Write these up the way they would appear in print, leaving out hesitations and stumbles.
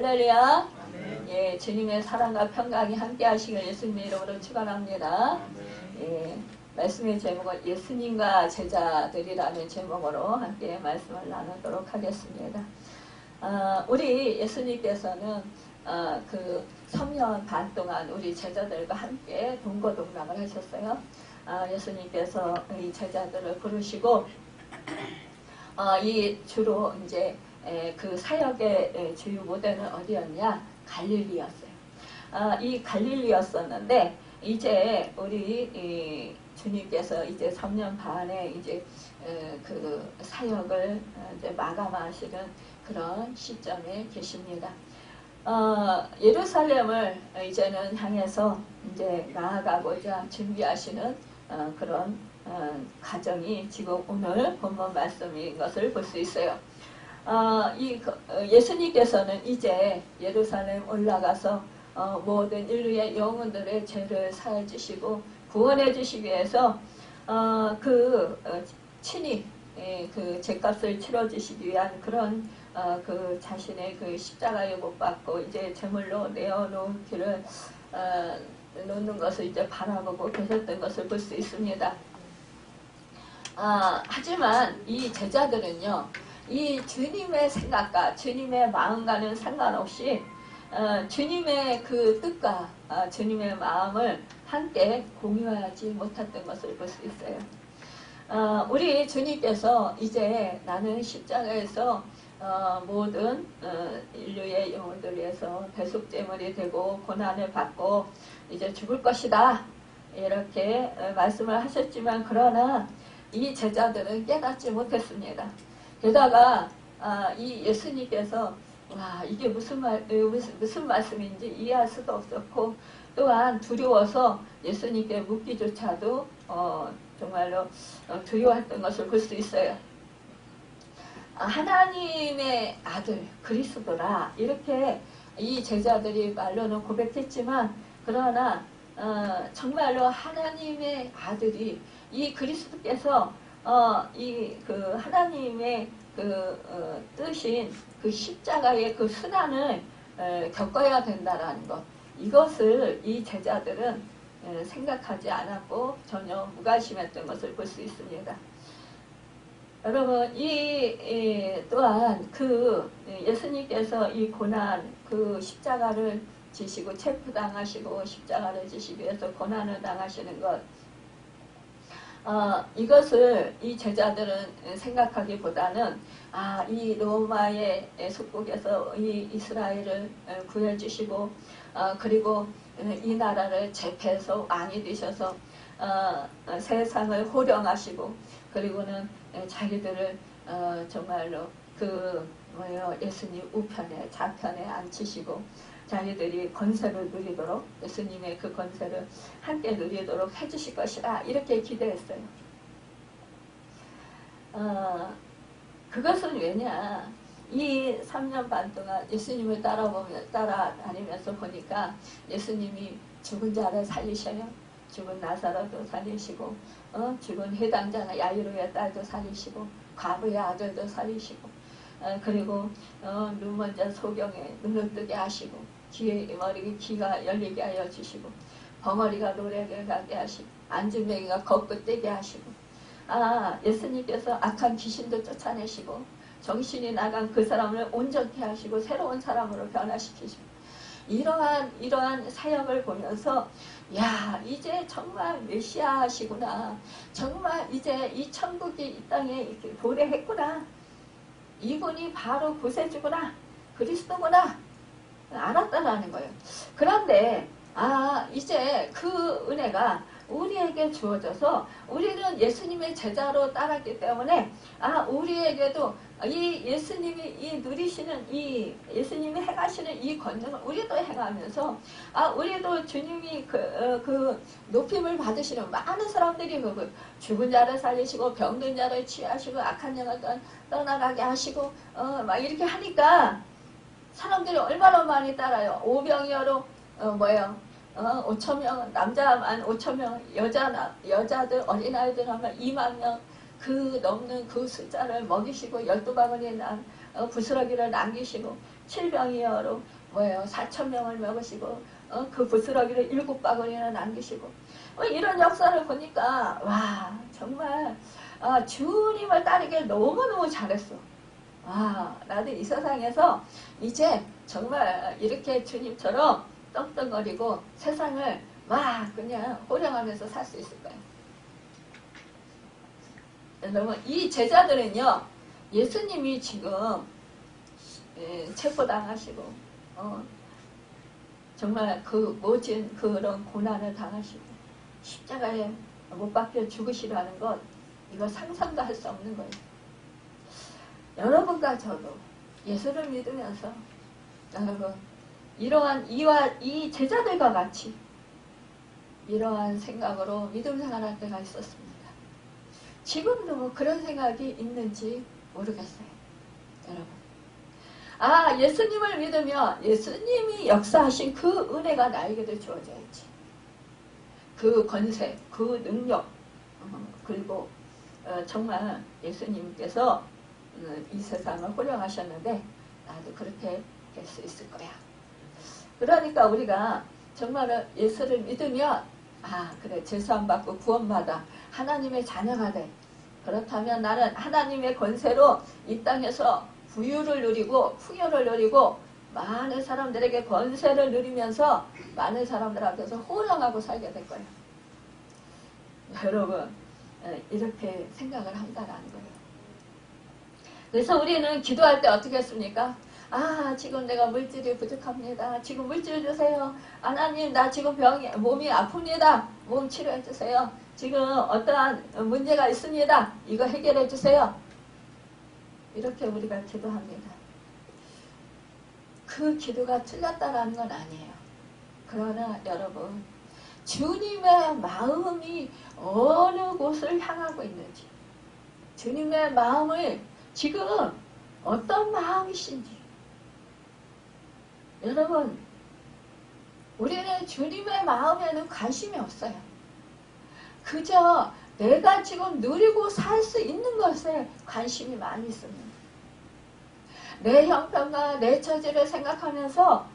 할렐루야. 아멘. 예, 주님의 사랑과 평강이 함께 하시길 예수님의 이름으로 축원합니다. 예, 말씀의 제목은 예수님과 제자들이라는 제목으로 함께 말씀을 나누도록 하겠습니다. 우리 예수님께서는 그 3년 반 동안 우리 제자들과 함께 동거동락을 하셨어요. 예수님께서 이 제자들을 부르시고 이 주로 이제 그 사역의 주요 무대는 어디였냐? 갈릴리였어요. 이 갈릴리였었는데 이제 우리 주님께서 이제 3년 반에 이제 그 사역을 이제 마감하시는 그런 시점에 계십니다. 예루살렘을 이제는 향해서 이제 나아가고자 준비하시는 그런 과정이 지금 오늘 본문 말씀인 것을 볼 수 있어요. 예수님께서는 이제 예루살렘 올라가서 모든 인류의 영혼들의 죄를 사해 주시고 구원해 주시기 위해서 친히 그 죄값을 치러 주시기 위한 그런 그 자신의 그 십자가에 못 박고 이제 제물로 내어놓기를 놓는 것을 이제 바라보고 계셨던 것을 볼 수 있습니다. 하지만 이 제자들은요, 이 주님의 생각과 주님의 마음과는 상관없이 주님의 그 뜻과 주님의 마음을 함께 공유하지 못했던 것을 볼 수 있어요. 우리 주님께서 이제 나는 십자가에서 모든 인류의 영혼들 위해서 대속제물이 되고 고난을 받고 이제 죽을 것이다 이렇게 말씀을 하셨지만 그러나 이 제자들은 깨닫지 못했습니다. 게다가 이 예수님께서 이게 무슨 말씀인지 이해할 수도 없었고 또한 두려워서 예수님께 묻기조차도 정말로 두려워했던 것을 볼 수 있어요. 하나님의 아들 그리스도라 이렇게 이 제자들이 말로는 고백했지만 그러나 정말로 하나님의 아들이 이 그리스도께서 이 그 하나님의 그 뜻인 그 십자가의 그 순환을 겪어야 된다라는 것, 이것을 이 제자들은 생각하지 않았고 전혀 무관심했던 것을 볼 수 있습니다. 여러분, 또한 그 예수님께서 이 고난, 그 십자가를 지시고 체포당하시고 십자가를 지시기 위해서 고난을 당하시는 것, 이것을 이 제자들은 생각하기보다는 이 로마의 속국에서 이 이스라엘을 구해주시고 그리고 이 나라를 제패해서 왕이 되셔서 세상을 호령하시고 그리고는 자기들을 정말로 예수님 우편에 좌편에 앉히시고 자기들이 권세를 누리도록 예수님의 그 권세를 함께 누리도록 해주실 것이라 이렇게 기대했어요. 그것은 왜냐? 이 3년 반 동안 예수님을 따라다니면서 보니까 예수님이 죽은 자를 살리셔요. 죽은 나사로도 살리시고 죽은 해당자나 야이로의 딸도 살리시고 과부의 아들도 살리시고 그리고 눈 먼 자 소경에 눈을 뜨게 하시고 귀가 열리게 하여 주시고 벙어리가 노래를 가게 하시고 안진뱅이가 걷고 떼게 하시고 예수님께서 악한 귀신도 쫓아내시고 정신이 나간 그 사람을 온전케 하시고 새로운 사람으로 변화시키시고 이러한 사역을 보면서 이제 정말 메시아시구나, 정말 이제 이 천국이 이 땅에 이렇게 도래했구나, 이분이 바로 구세주구나, 그리스도구나 알았다라는 거예요. 그런데 이제 그 은혜가 우리에게 주어져서 우리는 예수님의 제자로 따랐기 때문에 우리에게도 이 예수님이 누리시는 이 예수님이 행하시는 이 권능을 우리도 행하면서 우리도 주님이 그 높임을 받으시는 많은 사람들이 죽은 자를 살리시고 병든 자를 치유하시고 악한 영을 떠나가게 하시고 막 이렇게 하니까 사람들이 얼마나 많이 따라요. 오병이어로 5,000명, 남자만 5,000명, 여자들, 어린아이들 하면 2만 명, 그 넘는 그 숫자를 먹이시고 12바구니에 부스러기를 남기시고 7병이어로 뭐예요? 4,000명을 먹으시고 그 부스러기를 7바구니나 남기시고 이런 역사를 보니까 와 정말 주님을 따르길 너무너무 잘했어. 나도 이 세상에서 이제 정말 이렇게 주님처럼 떵떵거리고 세상을 막 그냥 호령하면서 살 수 있을 거예요. 여러분 이 제자들은요 예수님이 지금 체포당하시고 정말 그 모진 그런 고난을 당하시고 십자가에 못 박혀 죽으시라는 것 이거 상상도 할 수 없는 거예요. 여러분과 저도 예수를 믿으면서 여러분 이러한 이 제자들과 같이 이러한 생각으로 믿음 생활할 때가 있었습니다. 지금도 그런 생각이 있는지 모르겠어요. 여러분 예수님을 믿으면 예수님이 역사하신 그 은혜가 나에게도 주어져야지. 그 권세, 그 능력 그리고 정말 예수님께서 이 세상을 호령하셨는데 나도 그렇게 될 수 있을 거야. 그러니까 우리가 정말 예수를 믿으면 그래 죄사함 받고 구원받아 하나님의 자녀가 돼. 그렇다면 나는 하나님의 권세로 이 땅에서 부유를 누리고 풍요를 누리고 많은 사람들에게 권세를 누리면서 많은 사람들 앞에서 호령하고 살게 될 거예요. 여러분 이렇게 생각을 한다라는 거예요. 그래서 우리는 기도할 때 어떻게 했습니까? 지금 내가 물질이 부족합니다. 지금 물질 주세요. 하나님 나 지금 몸이 아픕니다. 몸 치료해 주세요. 지금 어떠한 문제가 있습니다. 이거 해결해 주세요. 이렇게 우리가 기도합니다. 그 기도가 틀렸다라는 건 아니에요. 그러나 여러분 주님의 마음이 어느 곳을 향하고 있는지 주님의 마음을 지금 어떤 마음이신지 여러분 우리는 주님의 마음에는 관심이 없어요. 그저 내가 지금 누리고 살 수 있는 것에 관심이 많이 있습니다. 내 형편과 내 처지를 생각하면서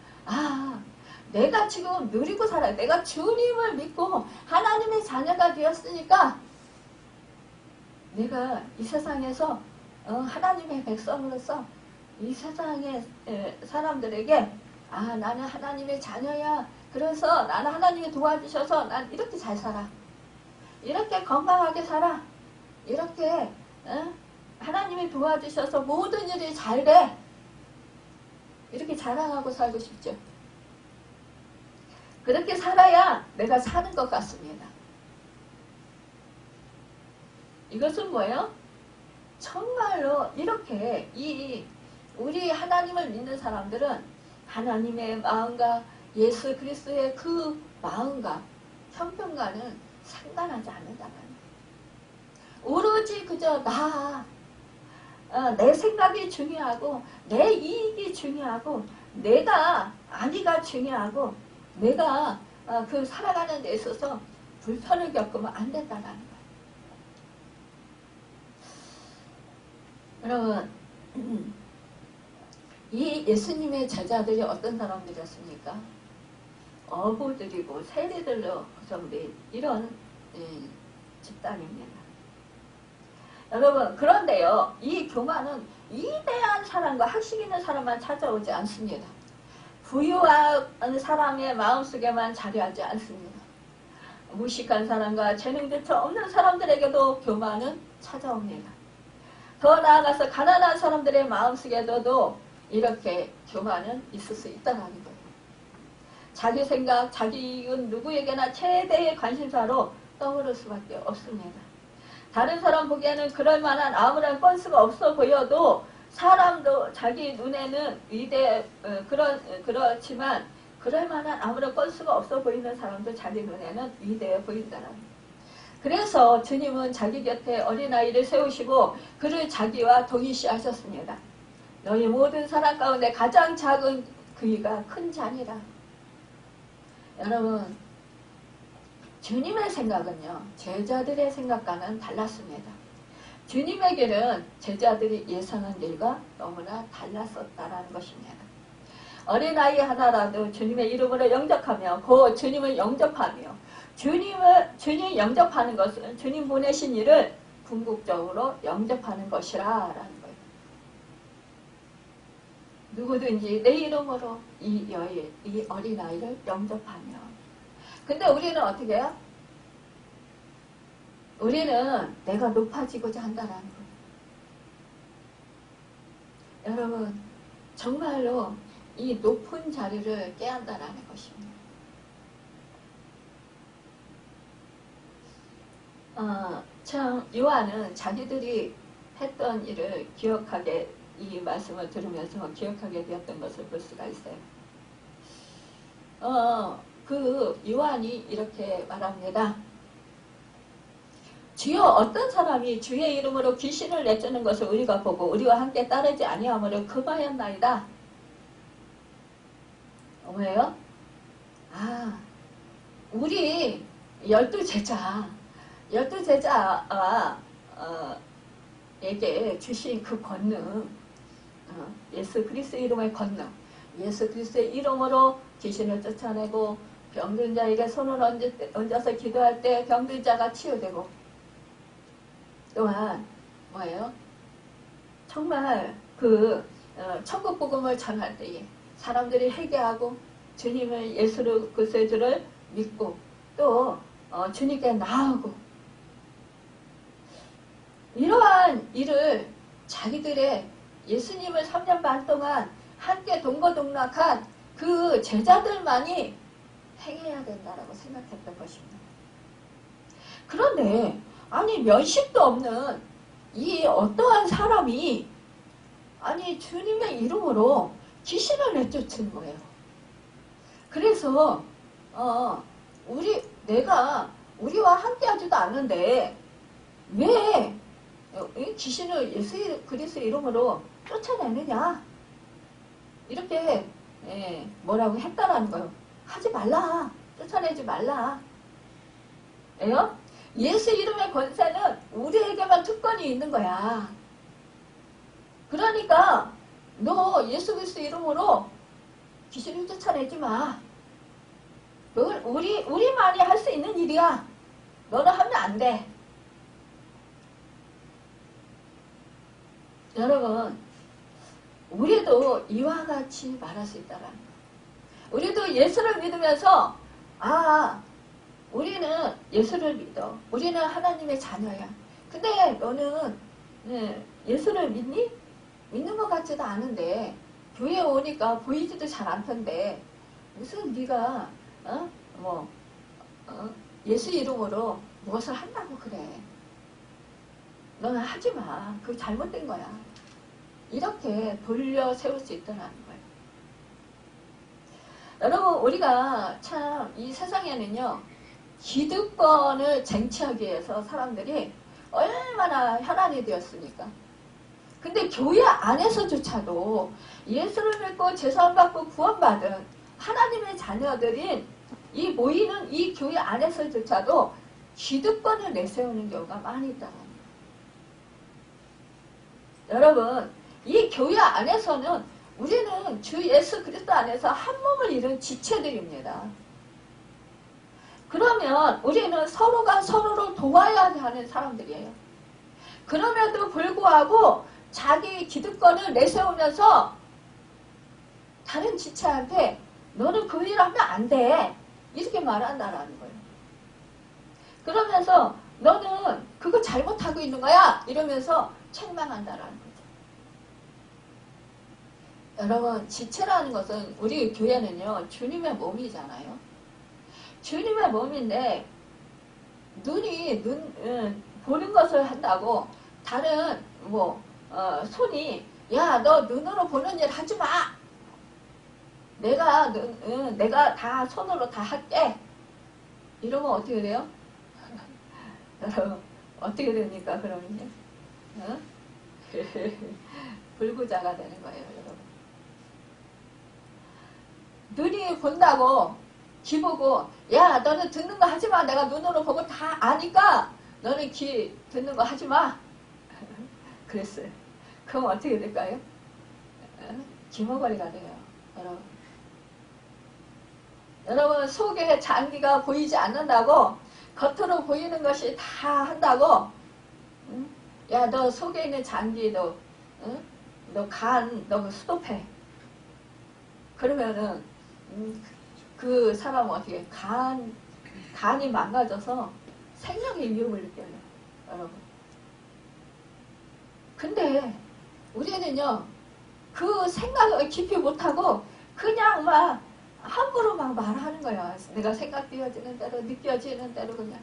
내가 지금 누리고 살아요. 내가 주님을 믿고 하나님의 자녀가 되었으니까 내가 이 세상에서 하나님의 백성으로서 이 세상의 사람들에게 나는 하나님의 자녀야. 그래서 나는 하나님이 도와주셔서 난 이렇게 잘 살아. 이렇게 건강하게 살아. 이렇게 하나님이 도와주셔서 모든 일이 잘 돼. 이렇게 자랑하고 살고 싶죠. 그렇게 살아야 내가 사는 것 같습니다. 이것은 뭐예요? 정말로 이렇게 우리 하나님을 믿는 사람들은 하나님의 마음과 예수 그리스도의 그 마음과 형편과는 상관하지 않는다는 오로지 그저 내 생각이 중요하고 내 이익이 중요하고 내가 안위가 중요하고 내가 그 살아가는 데 있어서 불편을 겪으면 안 된다는 거예요. 여러분 이 예수님의 제자들이 어떤 사람들이었습니까? 어부들이고 세리들로 구성된 이런 집단입니다. 여러분 그런데요 이 교만은 위대한 사람과 학식 있는 사람만 찾아오지 않습니다. 부유한 사람의 마음속에만 자리하지 않습니다. 무식한 사람과 재능조차 없는 사람들에게도 교만은 찾아옵니다. 더 나아가서 가난한 사람들의 마음속에도 이렇게 교만은 있을 수 있다는 거예요. 자기 생각, 자기 이익은 누구에게나 최대의 관심사로 떠오를 수밖에 없습니다. 다른 사람 보기에는 그럴 만한 아무런 건수가 없어 보여도 사람도 자기 눈에는 그렇지만 그럴 만한 아무런 건수가 없어 보이는 사람도 자기 눈에는 위대해 보인다는 거예요. 그래서 주님은 자기 곁에 어린아이를 세우시고 그를 자기와 동일시하셨습니다. 너희 모든 사람 가운데 가장 작은 그이가 큰 자니라. 여러분 주님의 생각은요 제자들의 생각과는 달랐습니다. 주님의 길은 제자들이 예상한 길과 너무나 달랐었다라는 것입니다. 어린아이 하나라도 주님의 이름으로 영접하며 그 주님을 영접하며 주님 영접하는 것은 주님 보내신 일을 궁극적으로 영접하는 것이라라는 거예요. 누구든지 내 이름으로 이 어린아이를 영접하며. 근데 우리는 어떻게 해요? 우리는 내가 높아지고자 한다는 거예요. 여러분 정말로 이 높은 자리를 깨한다는 것입니다. 참 요한은 자기들이 했던 일을 기억하게, 이 말씀을 들으면서 기억하게 되었던 것을 볼 수가 있어요. 그 요한이 이렇게 말합니다. 주여 어떤 사람이 주의 이름으로 귀신을 내쫓는 것을 우리가 보고 우리와 함께 따르지 아니하므로 금하였나이다. 뭐예요? 우리 12제자가 에게 주신 그 권능, 예수 그리스도의 이름의 권능, 예수 그리스도의 이름으로 귀신을 쫓아내고 병든 자에게 손을 얹어서 기도할 때 병든 자가 치유되고, 또한 뭐예요? 정말 그 천국 복음을 전할 때에 사람들이 회개하고 주님을 예수를 그리스도를 믿고 또 주님께 나아오고, 이러한 일을 자기들의 예수님을 3년 반 동안 함께 동거동락한 그 제자들만이 행해야 된다라고 생각했던 것입니다. 그런데 아니 면식도 없는 이 어떠한 사람이 아니 주님의 이름으로 귀신을 내쫓은 거예요. 그래서 우리와 함께하지도 않는데 왜 귀신을 예수 그리스도 이름으로 쫓아내느냐, 이렇게 뭐라고 했다라는 거예요. 하지 말라, 쫓아내지 말라. 예요? 예수 이름의 권세는 우리에게만 특권이 있는 거야. 그러니까 너 예수 그리스도 이름으로 귀신을 쫓아내지 마. 그걸 우리만이 할 수 있는 일이야. 너는 하면 안 돼. 여러분, 우리도 이와 같이 말할 수 있다라는 거예요. 우리도 예수를 믿으면서 우리는 예수를 믿어. 우리는 하나님의 자녀야. 근데 너는 예수를 믿니? 믿는 것 같지도 않은데 교회에 오니까 보이지도 잘 않던데 무슨 네가 예수 이름으로 무엇을 한다고 그래. 너는 하지 마. 그거 잘못된 거야. 이렇게 돌려 세울 수 있다는 거예요. 여러분, 우리가 참 이 세상에는요, 기득권을 쟁취하기 위해서 사람들이 얼마나 혈안이 되었습니까? 근데 교회 안에서조차도 예수를 믿고 제사함받고 구원받은 하나님의 자녀들인 이 모이는 이 교회 안에서조차도 기득권을 내세우는 경우가 많이 있다는 거예요. 여러분, 이 교회 안에서는 우리는 주 예수 그리스도 안에서 한 몸을 이룬 지체들입니다. 그러면 우리는 서로가 서로를 도와야 하는 사람들이에요. 그럼에도 불구하고 자기 기득권을 내세우면서 다른 지체한테 너는 그 일을 하면 안 돼. 이렇게 말한다라는 거예요. 그러면서 너는 그거 잘못하고 있는 거야. 이러면서 책망한다라는 거죠. 여러분, 지체라는 것은 우리 교회는요, 주님의 몸이잖아요. 주님의 몸인데 눈이 보는 것을 한다고 다른 손이 야, 너 눈으로 보는 일 하지 마. 내가 다 손으로 다 할게. 이러면 어떻게 돼요? 여러분, 어떻게 됩니까? 그러면요? 불구자가 되는 거예요, 여러분. 눈이 본다고 귀 보고 야, 너는 듣는 거 하지 마. 내가 눈으로 보고 다 아니까 너는 귀 듣는 거 하지 마. 그랬어요. 그럼 어떻게 될까요? 기머거리가 돼요, 여러분. 여러분 속에 장기가 보이지 않는다고 겉으로 보이는 것이 다 한다고 응? 야 너 속에 있는 장기 너 응? 너 간 너 스톱해. 그러면은 그 사람은 어떻게 간이 망가져서 생명의 위험을 느껴요. 여러분. 근데 우리는요 그 생각을 깊이 못하고 그냥 막 함부로 막 말하는 거야. 내가 생각되어지는 대로 느껴지는 대로 그냥.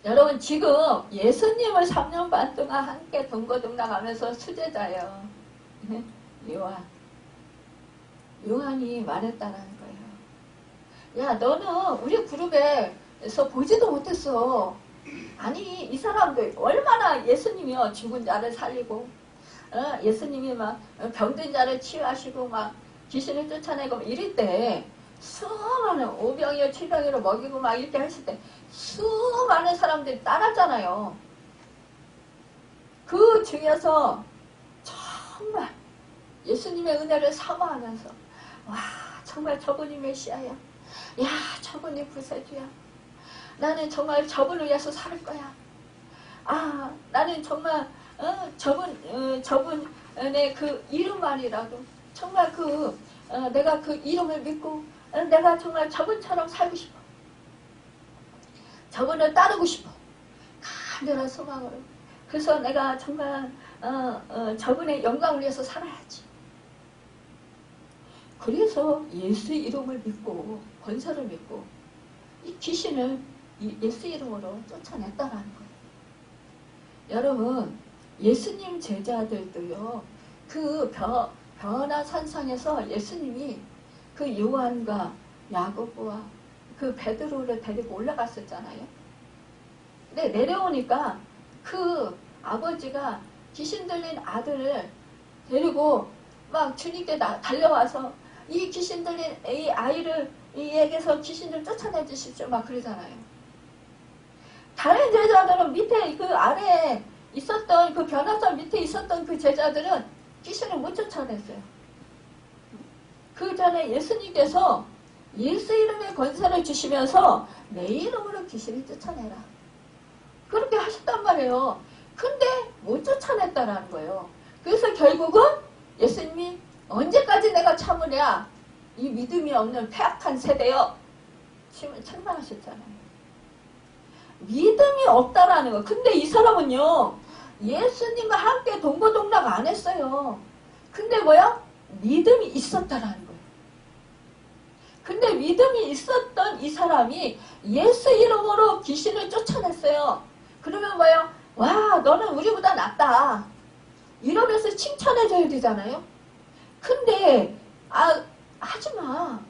여러분 지금 예수님을 3년 반 동안 함께 동거동락하면서 수제자예요. 요한이 말했다라는 거예요. 야 너는 우리 그룹에서 보지도 못했어. 아니 이 사람들 얼마나 예수님이요 죽은 자를 살리고 예수님이 막 병든 자를 치유하시고 막 귀신을 쫓아내고 이럴 때 수많은 오병이어 7병이로 먹이고 막 이렇게 하실 때 수많은 사람들이 따랐잖아요. 그 중에서 정말 예수님의 은혜를 사모하면서 와 정말 저분이 메시아야. 야 저분이 구세주야. 나는 정말 저분을 위해서 살 거야. 아 나는 정말 저분의 그 이름만이라도 정말 내가 그 이름을 믿고 내가 정말 저분처럼 살고 싶어. 저분을 따르고 싶어. 간절한 소망으로. 그래서 내가 정말 저분의 영광을 위해서 살아야지. 그래서 예수 이름을 믿고 권세를 믿고 이 귀신을 예수 이름으로 쫓아냈다라는 거예요. 여러분 예수님 제자들도요 그 변화산상에서 예수님이 그 요한과 야고보와 그 베드로를 데리고 올라갔었잖아요. 근데 내려오니까 그 아버지가 귀신 들린 아들을 데리고 막 주님께 달려와서 이 귀신 들린 이 아이를 이에게서 귀신을 쫓아내 주십시오 막 그러잖아요. 다른 제자들은 밑에 그 아래에 있었던 그 변화산 밑에 있었던 그 제자들은 귀신을 못 쫓아냈어요. 그 전에 예수님께서 예수 이름의 권세를 주시면서 내 이름으로 귀신을 쫓아내라. 그렇게 하셨단 말이에요. 근데 못 쫓아냈다라는 거예요. 그래서 결국은 예수님이 언제까지 내가 참으랴? 이 믿음이 없는 폐악한 세대여. 책망하셨잖아요. 믿음이 없다라는 거. 근데 이 사람은요. 예수님과 함께 동거동락 안 했어요. 근데 뭐야? 믿음이 있었다라는 거예요. 근데 믿음이 있었던 이 사람이 예수 이름으로 귀신을 쫓아냈어요. 그러면 뭐예요? 와 너는 우리보다 낫다. 이러면서 칭찬해줘야 되잖아요. 근데 하지마.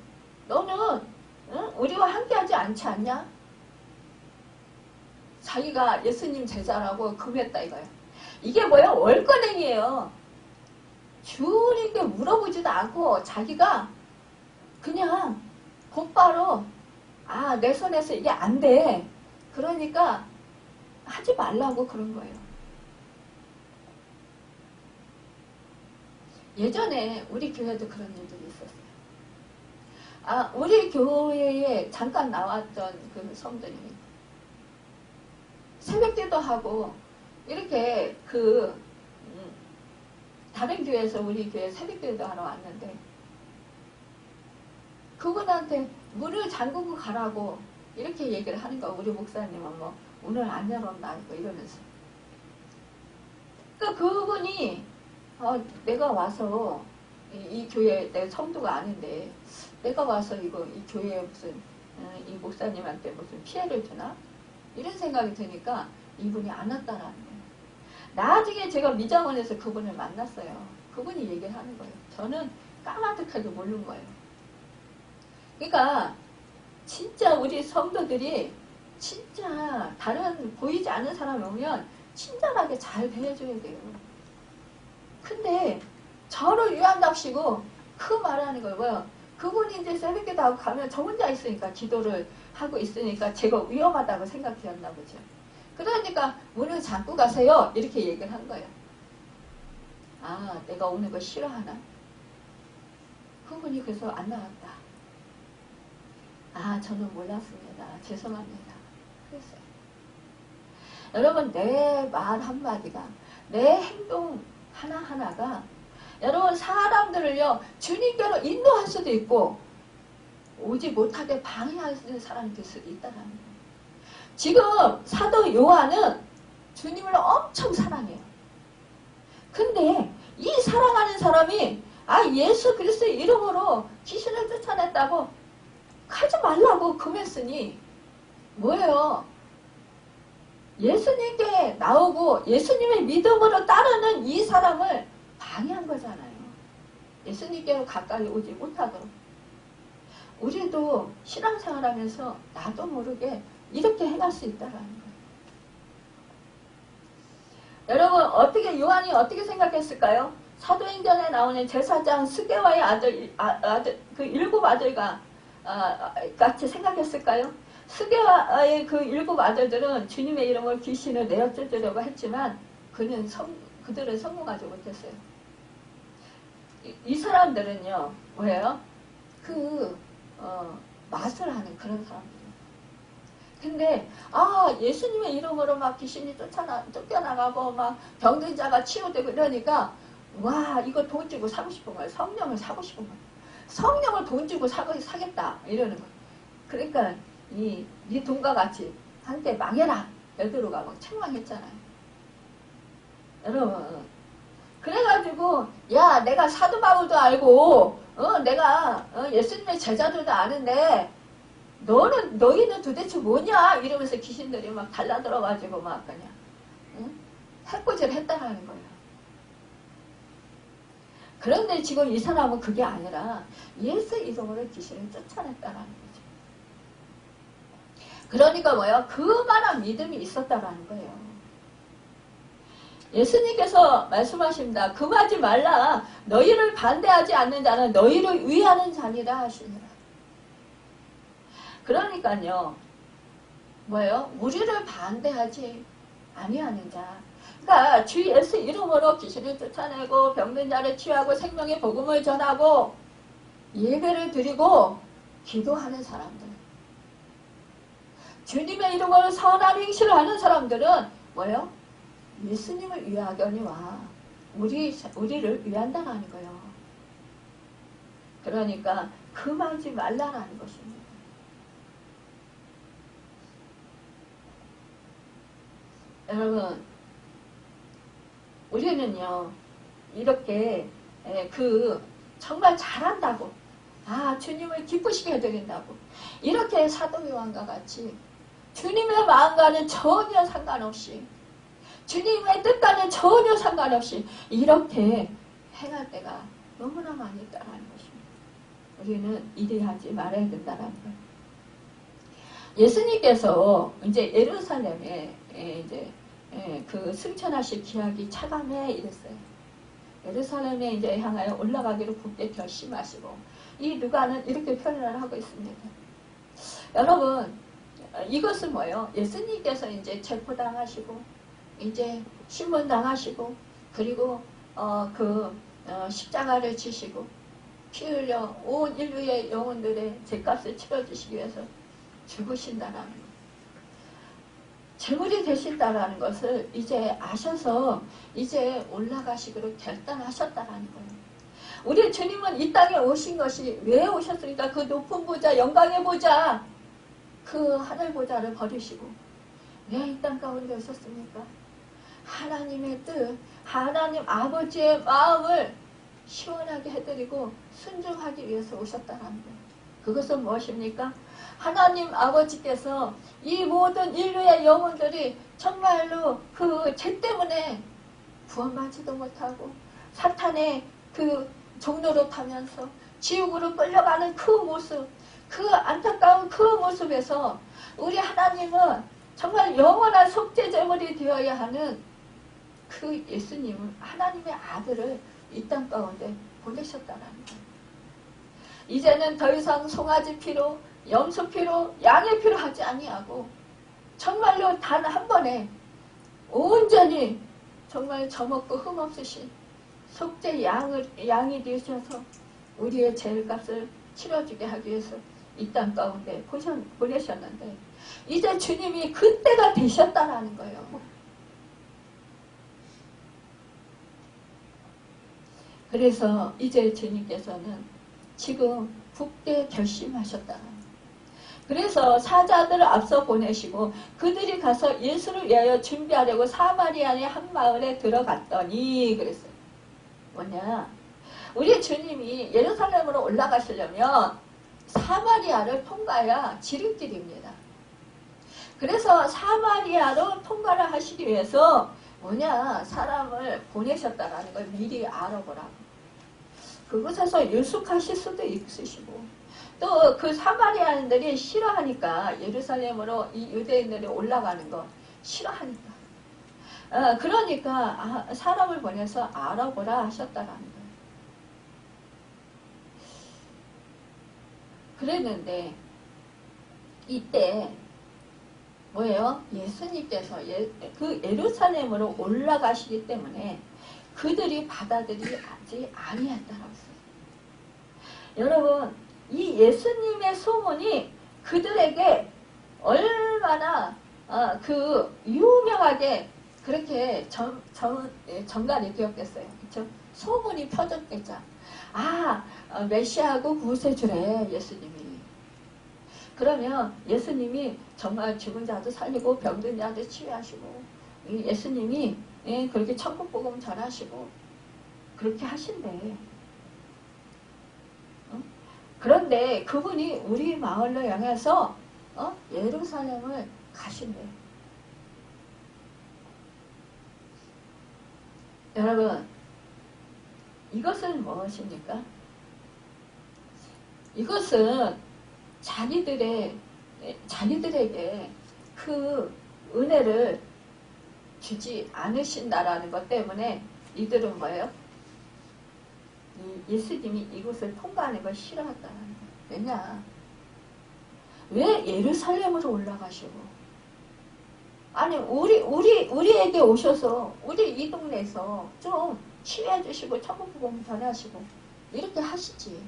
너는 우리와 함께하지 않지 않냐? 자기가 예수님 제자라고 금했다 이거예요. 이게 뭐예요? 월권행이에요. 주님께 물어보지도 않고 자기가 그냥 곧바로 내 손에서 이게 안 돼. 그러니까 하지 말라고 그런 거예요. 예전에 우리 교회도 그런 일들이 있었어요. 우리 교회에 잠깐 나왔던 그 성들이 새벽기도 하고 이렇게 다른 교회에서 우리 교회 새벽기도 하러 왔는데 그분한테 문을 잠그고 가라고 이렇게 얘기를 하는 거야. 우리 목사님은 뭐 오늘 안 열었나 이러면서. 그러니까 그분이 내가 와서 이 교회 내 성도가 아닌데 내가 와서 이 교회에 무슨 이 목사님한테 무슨 피해를 주나 이런 생각이 드니까 이분이 안 왔다라는 거예요. 나중에 제가 미장원에서 그분을 만났어요. 그분이 얘기를 하는 거예요. 저는 까마득하게 모르는 거예요. 그러니까 진짜 우리 성도들이 진짜 다른 보이지 않는 사람이 오면 친절하게 잘 대해줘야 돼요. 근데 저를 위한답시고 그 말하는 거예요. 뭐요? 그분이 이제 새벽기도 하고 가면 저 혼자 있으니까 기도를 하고 있으니까 제가 위험하다고 생각되었나 보죠. 그러니까 문을 잠고 가세요. 이렇게 얘기를 한 거예요. 내가 오는 거 싫어하나? 그분이 그래서 안 나왔다. 아, 저는 몰랐습니다. 죄송합니다. 그랬어요. 여러분, 내 말 한마디가, 내 행동 하나하나가 여러분 사람들을요 주님께로 인도할 수도 있고 오지 못하게 방해하는 사람이 될 수도 있다는 거예요. 지금 사도 요한은 주님을 엄청 사랑해요. 근데 이 사랑하는 사람이 예수 그리스도의 이름으로 귀신을 쫓아냈다고 가지 말라고 금했으니 뭐예요? 예수님께 나오고 예수님의 믿음으로 따르는 이 사람을 방해한 거잖아요. 예수님께로 가까이 오지 못하도록. 우리도 신앙생활하면서 나도 모르게 이렇게 행할 수 있다는 거예요. 여러분 어떻게 요한이 어떻게 생각했을까요? 사도행전에 나오는 제사장 스게와의 아들 그 7 아들과 같이 생각했을까요? 스게와의 그 7 아들들은 주님의 이름으로 귀신을 내어쫓으려고 했지만 그들은 성공하지 못했어요. 이 사람들은요 뭐예요? 맛을 하는 그런 사람들이에요. 근데 예수님의 이름으로 막 귀신이 쫓겨나가고 막 병든 자가 치유되고 이러니까 와 이거 돈 주고 사고 싶은 거예요. 성령을 사고 싶은 거예요. 성령을 돈 주고 사겠다 이러는 거예요. 그러니까 네 돈과 같이 한때 망해라 베드로가 막 책망했잖아요. 여러분 그래가지고 야 내가 사도 바울도 알고 내가 예수님의 제자들도 아는데 너희는 도대체 뭐냐 이러면서 귀신들이 막 달라들어가지고 막 그냥 해코지를 했다라는 거예요. 그런데 지금 이 사람은 그게 아니라 예수 이름으로 귀신을 쫓아냈다라는 거죠. 그러니까 뭐예요? 그만한 믿음이 있었다라는 거예요. 예수님께서 말씀하십니다. 금하지 말라. 너희를 반대하지 않는 자는 너희를 위하는 자니라 하시니라. 그러니까요. 뭐예요? 우리를 반대하지 아니하는 자. 그러니까 주 예수 이름으로 귀신을 쫓아내고 병든 자를 치유하고 생명의 복음을 전하고 예배를 드리고 기도하는 사람들. 주님의 이름으로 선한 행실을 하는 사람들은 뭐예요? 예수님을 위하거니와 우리를 위한다라는 거예요. 그러니까 금하지 말라라는 것입니다. 여러분 우리는요 이렇게 정말 잘한다고 주님을 기쁘시게 해드린다고 이렇게 사도 요한과 같이 주님의 마음과는 전혀 상관없이 주님의 뜻과는 전혀 상관없이 이렇게 행할 때가 너무나 많이 있다는 것입니다. 우리는 이래 하지 말아야 된다는 거예요. 예수님께서 이제 예루살렘에 이제 그 승천하실 기약이 차감해 이랬어요. 예루살렘에 이제 향하여 올라가기로 굳게 결심하시고 이 누가는 이렇게 표현을 하고 있습니다. 여러분 이것은 뭐예요? 예수님께서 이제 체포당하시고 이제 신문당하시고 그리고 십자가를 지시고 피 흘려 온 인류의 영혼들의 죄값을 치러주시기 위해서 죽으신다라는 것. 제물이 되신다라는 것을 이제 아셔서 이제 올라가시기로 결단하셨다라는 거예요. 우리 주님은 이 땅에 오신 것이 왜 오셨습니까? 그 높은 보좌, 영광의 보좌, 그 하늘 보좌를 버리시고 왜 이 땅 가운데 오셨습니까? 하나님의 뜻, 하나님 아버지의 마음을 시원하게 해드리고 순종하기 위해서 오셨다는 거예요. 그것은 무엇입니까? 하나님 아버지께서 이 모든 인류의 영혼들이 정말로 그 죄 때문에 구원받지도 못하고 사탄의 그 종로로 타면서 지옥으로 끌려가는 그 모습, 그 안타까운 그 모습에서 우리 하나님은 정말 영원한 속죄제물이 되어야 하는 그 예수님을 하나님의 아들을 이 땅 가운데 보내셨다는 거예요. 이제는 더 이상 송아지 피로 염소 피로 양의 피로 하지 아니하고 정말로 단 한 번에 온전히 정말 저먹고 흠없으신 속죄 양이 되셔서 우리의 죄값을 치러주게 하기 위해서 이 땅 가운데 보내셨는데 이제 주님이 그때가 되셨다라는 거예요. 그래서 이제 주님께서는 지금 굳게 결심하셨다는 거예요. 그래서 사자들을 앞서 보내시고 그들이 가서 예수를 위하여 준비하려고 사마리아의 한 마을에 들어갔더니 그랬어요. 뭐냐? 우리 주님이 예루살렘으로 올라가시려면 사마리아를 통과해야 지름길입니다. 그래서 사마리아로 통과를 하시기 위해서 뭐냐? 사람을 보내셨다라는 걸 미리 알아보라고. 그곳에서 유숙하실 수도 있으시고 또 그 사마리아인들이 싫어하니까 예루살렘으로 이 유대인들이 올라가는 거 싫어하니까 그러니까 사람을 보내서 알아보라 하셨다라는 거예요. 그랬는데 이때 뭐예요? 예수님께서 그 예루살렘으로 올라가시기 때문에 그들이 받아들이지 아니했다라고 했어요. 여러분 이 예수님의 소문이 그들에게 얼마나 그 유명하게 그렇게 전갈이 되었겠어요. 그렇죠? 소문이 퍼졌겠죠. 메시아하고 구세주래 예수님이. 그러면 예수님이 정말 죽은 자도 살리고 병든 자도 치유하시고 예수님이 그렇게 천국 복음 전하시고 그렇게 하신대. 그런데 그분이 우리 마을로 향해서 예루살렘을 가신대. 여러분 이것은 무엇입니까? 이것은 자기들에게 그 은혜를 주지 않으신다라는 것 때문에 이들은 뭐예요? 예수님이 이곳을 통과하는 걸 싫어한다는 거예요. 왜냐? 왜 예루살렘으로 올라가시고 아니 우리에게 오셔서 우리 이 동네에서 좀 치유해 주시고 천국 복음 전하시고 이렇게 하시지.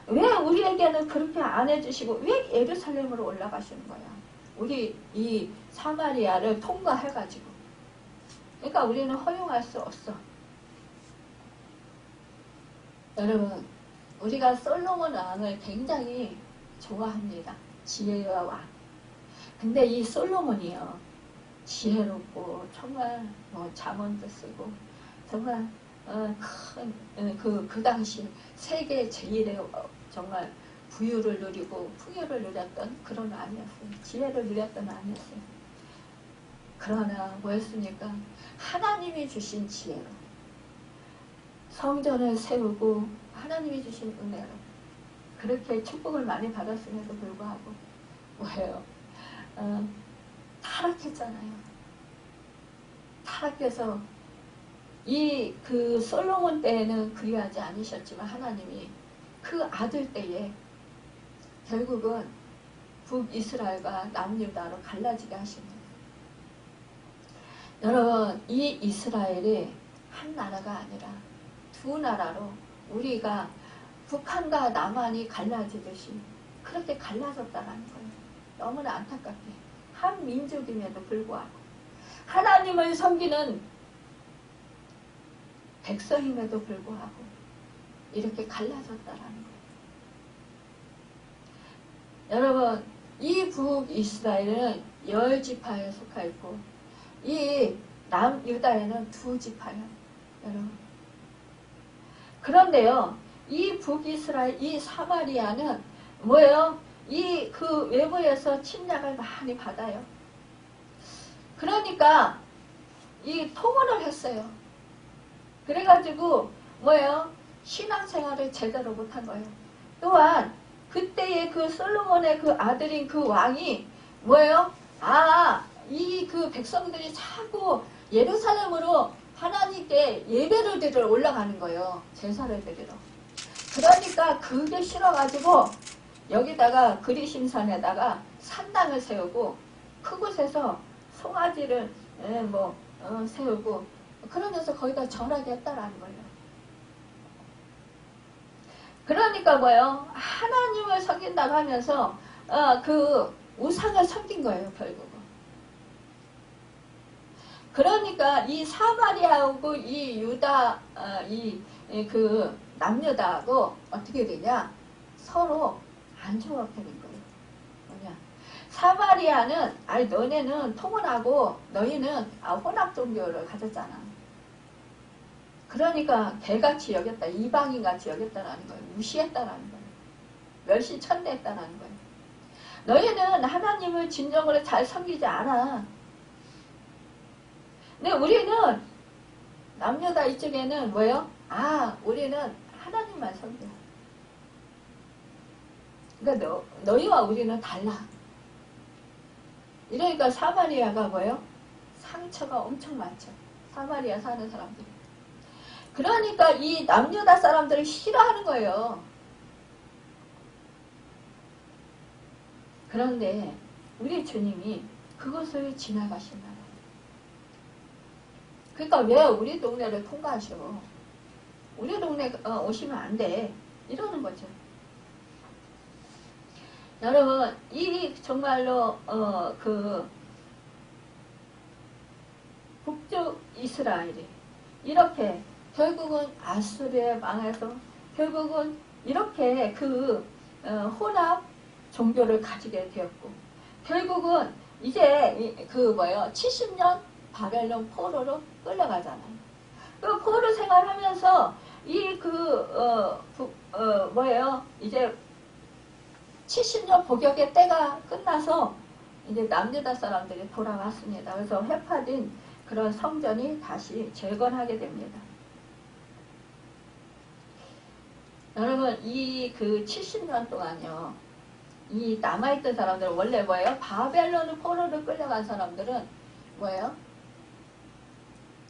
왜 우리에게는 그렇게 안 해주시고 왜 예루살렘으로 올라가시는 거야? 우리 이 사마리아를 통과해가지고. 그러니까 우리는 허용할 수 없어. 여러분 우리가 솔로몬 왕을 굉장히 좋아합니다. 지혜의 왕. 근데 이 솔로몬이요 지혜롭고 정말 잠언도 쓰고 정말 그 당시 세계 제일의 정말 부유를 누리고 풍요를 누렸던 그런 왕이었어요. 지혜를 누렸던 왕이었어요. 그러나 뭐였습니까? 하나님이 주신 지혜로 성전을 세우고 하나님이 주신 은혜로 그렇게 축복을 많이 받았음에도 불구하고 뭐예요? 타락했잖아요. 타락해서 그 솔로몬 때에는 그리하지 않으셨지만 하나님이 그 아들 때에 결국은 북이스라엘과 남유다로 갈라지게 하십니다. 여러분 이 이스라엘이 한 나라가 아니라 두 나라로 우리가 북한과 남한이 갈라지듯이 그렇게 갈라졌다라는 거예요. 너무나 안타깝게 한 민족임에도 불구하고 하나님을 섬기는 백성임에도 불구하고 이렇게 갈라졌다라는 거예요. 여러분 이 북이스라엘은 10지파에 속하 있고 이 남유다에는 2지파예요. 여러분 그런데요 이 북이스라엘 이 사마리아는 뭐예요? 이 그 외부에서 침략을 많이 받아요. 그러니까 이 통혼을 했어요. 그래가지고 뭐예요? 신앙생활을 제대로 못한 거예요. 또한 그때의 그 솔로몬의 그 아들인 그 왕이 뭐예요? 이 그 백성들이 자꾸 예루살렘으로 하나님께 예배를 드리러 올라가는 거예요. 제사를 드리러. 그러니까 그게 싫어가지고 여기다가 그리심산에다가 산당을 세우고 그곳에서 송아지를 세우고 그러면서 거기다 절하게 했다라는 거예요. 그러니까 뭐예요? 하나님을 섬긴다고 하면서 그 우상을 섬긴 거예요, 결국은. 그러니까 이 사마리아하고 이 유다 그 남유다하고 어떻게 되냐? 서로 안 좋게 된 거예요. 뭐냐? 사마리아는 아니 너네는 통혼하고 너희는 혼합 종교를 가졌잖아. 그러니까 개같이 여겼다. 이방인같이 여겼다라는 거예요. 무시했다라는 거예요. 멸시천대했다라는 거예요. 너희는 하나님을 진정으로 잘 섬기지 않아. 근데 우리는 남녀다 이쪽에는 뭐예요? 우리는 하나님만 섬겨. 그러니까 너희와 우리는 달라. 이러니까 사마리아가 뭐예요? 상처가 엄청 많죠. 사마리아 사는 사람들이. 그러니까 이 남유다 사람들을 싫어하는 거예요. 그런데 우리 주님이 그것을 지나가신다. 그러니까 왜 우리 동네를 통과하셔? 우리 동네 오시면 안 돼. 이러는 거죠. 여러분, 이 정말로 그 북쪽 이스라엘이 이렇게 결국은 아수르에 망해서 결국은 이렇게 그 혼합 종교를 가지게 되었고 결국은 이제 그 뭐예요? 70년 바벨론 포로로 끌려가잖아요. 그 포로 생활하면서 이 뭐예요? 이제 70년 복역의 때가 끝나서 이제 남유다 사람들이 돌아왔습니다. 그래서 회파된 그런 성전이 다시 재건하게 됩니다. 여러분, 이 그 70년 동안요, 이 남아있던 사람들은 원래 뭐예요? 바벨론 포로로 끌려간 사람들은 뭐예요?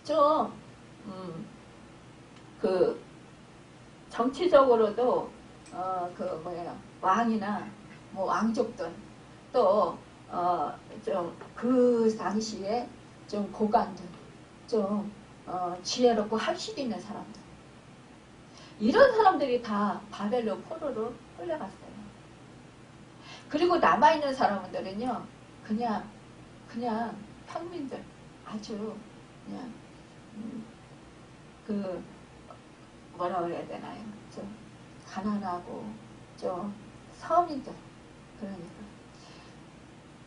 좀, 그, 정치적으로도, 그 뭐예요? 왕이나, 뭐 왕족들, 또, 좀, 그 당시에 좀 고관들, 좀, 지혜롭고 학식 있는 사람들. 이런 사람들이 다 바벨론 포로로 끌려갔어요. 그리고 남아있는 사람들은요, 그냥 평민들, 아주, 그냥, 그, 뭐라 그래야 되나요? 좀, 가난하고, 좀, 서민들. 그러니까.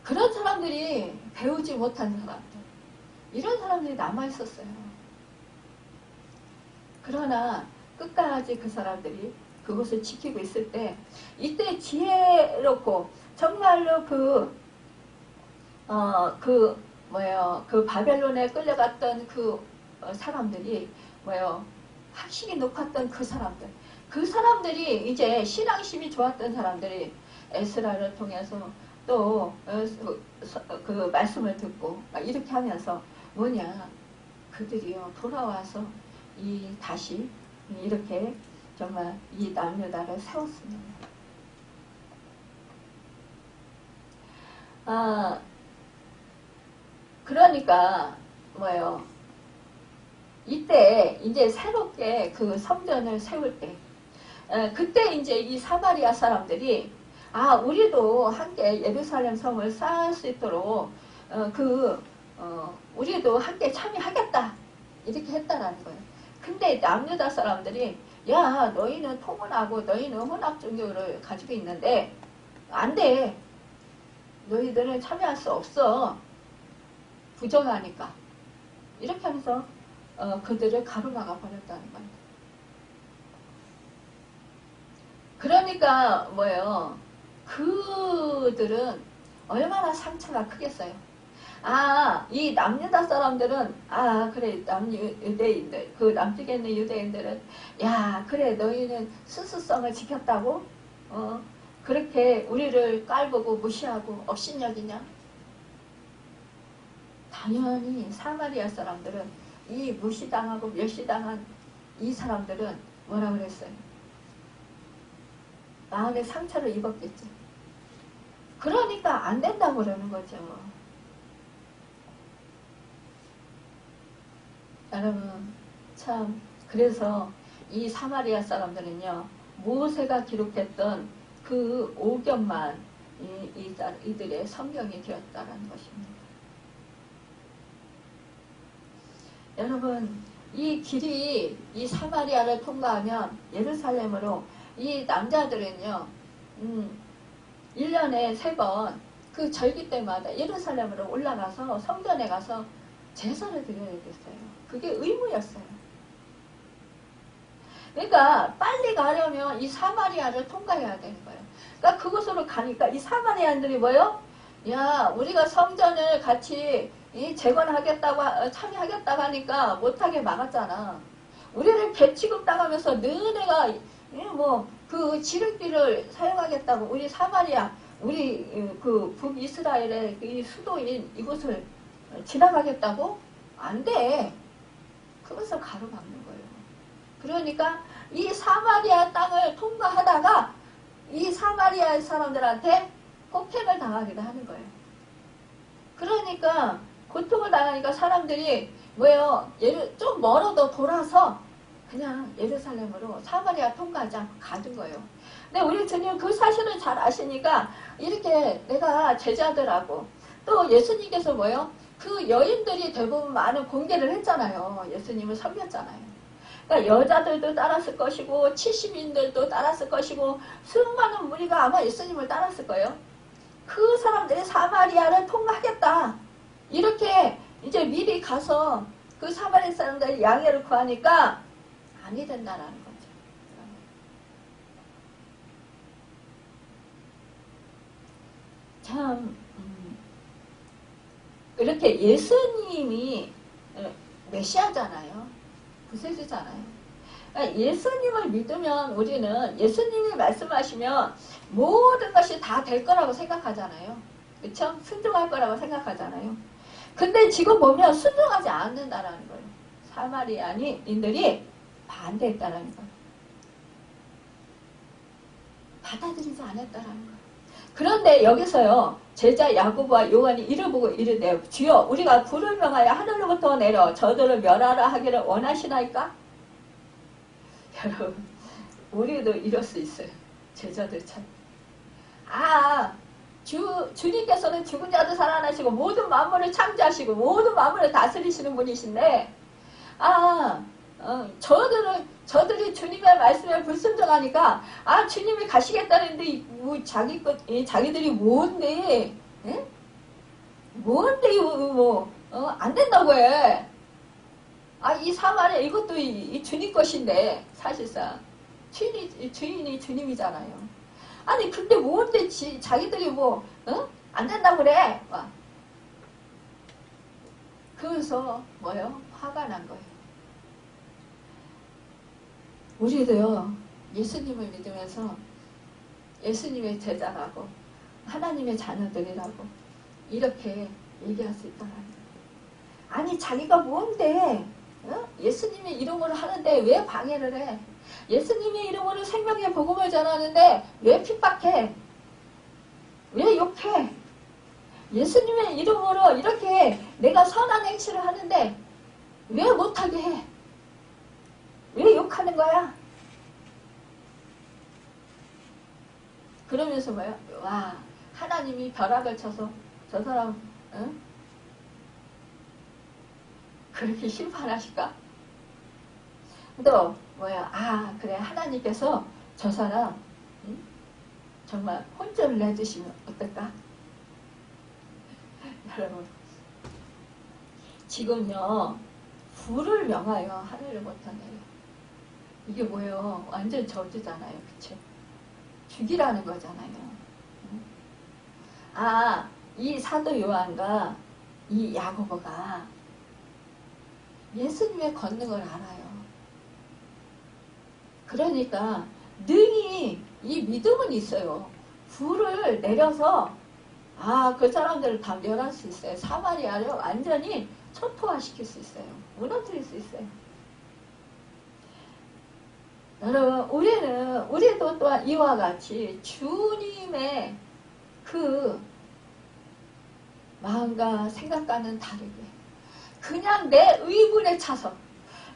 그런 사람들이 배우지 못한 사람들. 이런 사람들이 남아있었어요. 그러나, 끝까지 그 사람들이 그것을 지키고 있을 때 이때 지혜롭고 정말로 그 바벨론에 끌려갔던 그 사람들이 학식이 높았던 그 사람들이 이제 신앙심이 좋았던 사람들이 에스라를 통해서 또 그 말씀을 듣고 이렇게 하면서 그들이요 돌아와서 다시 이렇게 정말 이 남유다를 세웠습니다. 그러니까 이때 이제 새롭게 그 성전을 세울 때 그때 이제 이 사마리아 사람들이 우리도 함께 예루살렘 성을 쌓을 수 있도록 우리도 함께 참여하겠다 이렇게 했다라는 거예요. 근데 남유다 사람들이 너희는 통혼하고 너희는 혼합 종교를 가지고 있는데 안 돼. 너희들은 참여할 수 없어. 부정하니까. 이렇게 하면서 그들을 가로막아 버렸다는 거예요. 그러니까 그들은 얼마나 상처가 크겠어요. 이 남유다 사람들은 그래 유대인들 그 남쪽에 있는 유대인들은 그래 너희는 순수성을 지켰다고 그렇게 우리를 깔보고 무시하고 업신여기냐? 당연히 사마리아 사람들은 이 무시당하고 멸시당한 이 사람들은 뭐라 그랬어요? 마음에 상처를 입었겠지. 그러니까 안 된다고 그러는 거죠. 여러분 참 그래서 이 사마리아 사람들은요 모세가 기록했던 그 오경만 이들의 성경이 되었다는 것입니다. 여러분, 이 길이 이 사마리아를 통과하면 예루살렘으로 이 남자들은요 1년에 3번 그 절기 때마다 예루살렘으로 올라가서 성전에 가서 제사를 드려야 됐어요. 그게 의무였어요. 그러니까 빨리 가려면 이 사마리아를 통과해야 되는 거예요. 그러니까 그곳으로 가니까 이 사마리아인들이 뭐요? 야, 우리가 성전을 같이 재건하겠다고 참여하겠다고 하니까 못하게 막았잖아. 우리를 개 취급당하면서 너네가 그 지름길을 사용하겠다고 우리 사마리아 우리 그 북이스라엘의 이 수도인 이곳을 지나가겠다고? 안 돼. 그것을 가로막는 거예요. 그러니까 이 사마리아 땅을 통과하다가 이 사마리아 사람들한테 폭행을 당하기도 하는 거예요. 그러니까 고통을 당하니까 사람들이 좀 멀어도 돌아서 그냥 예루살렘으로 사마리아 통과하지 않고 가는 거예요. 근데 우리 주님 그 사실을 잘 아시니까 이렇게 내가 제자들하고 또 예수님께서 그 여인들이 대부분 많은 공개를 했잖아요. 예수님을 섬겼잖아요. 그러니까 여자들도 따랐을 것이고 70인들도 따랐을 것이고 수많은 무리가 아마 예수님을 따랐을 거예요. 그 사람들이 사마리아를 통과하겠다. 이렇게 이제 미리 가서 그 사마리아 사람들이 양해를 구하니까 아니 된다라는 거죠. 참 이렇게 예수님이 메시아잖아요. 구세주잖아요. 그러니까 예수님을 믿으면 우리는 예수님이 말씀하시면 모든 것이 다 될 거라고 생각하잖아요. 그렇죠? 순종할 거라고 생각하잖아요. 근데 지금 보면 순종하지 않는다라는 거예요. 사마리아인들이 반대했다라는 거예요. 받아들이지 않았다라는 거예요. 그런데 여기서요. 제자 야고보와 요한이 이를 보고 이르되 주여 우리가 불을 명하여 하늘로부터 내려 저들을 멸하라 하기를 원하시나이까? 여러분 우리도 이럴 수 있어요. 제자들처럼. 주님께서는 죽은 자도 살아나시고 모든 만물을 창조하시고 모든 만물을 다스리시는 분이신데 저들이 주님의 말씀에 불순종하니까 주님이 가시겠다는데 자기들이 뭔데 에? 뭔데 안 된다고 해. 이 사마리아 이것도 이 주님 것인데 사실상 주인이 주님이잖아요. 아니 근데 뭔데 자기들이 안 된다고 그래. 그래서 화가 난 거예요. 우리도요 예수님을 믿으면서 예수님의 제자라고 하나님의 자녀들이라고 이렇게 얘기할 수 있다는 거예요. 아니 자기가 뭔데 예수님의 이름으로 하는데 왜 방해를 해? 예수님의 이름으로 생명의 복음을 전하는데 왜 핍박해? 왜 욕해? 예수님의 이름으로 이렇게 내가 선한 행실을 하는데 왜 못하게 해? 왜 욕하는 거야? 그러면서 하나님이 벼락을 쳐서 저 사람 그렇게 심판하실까? 또 그래 하나님께서 저 사람 정말 혼쭐을 내주시면 어떨까? 여러분 지금요 불을 명하여 하늘로부터 내려. 이게 뭐예요? 완전 저주잖아요. 그쵸? 죽이라는 거잖아요. 이 사도 요한과 이 야고보가 예수님의 권능을 알아요. 그러니까 능히 이 믿음은 있어요. 불을 내려서 그 사람들을 다 멸할 수 있어요. 사마리아를 완전히 초토화시킬 수 있어요. 무너뜨릴 수 있어요. 여러분 우리도 또한 이와 같이 주님의 그 마음과 생각과는 다르게 그냥 내 의분에 차서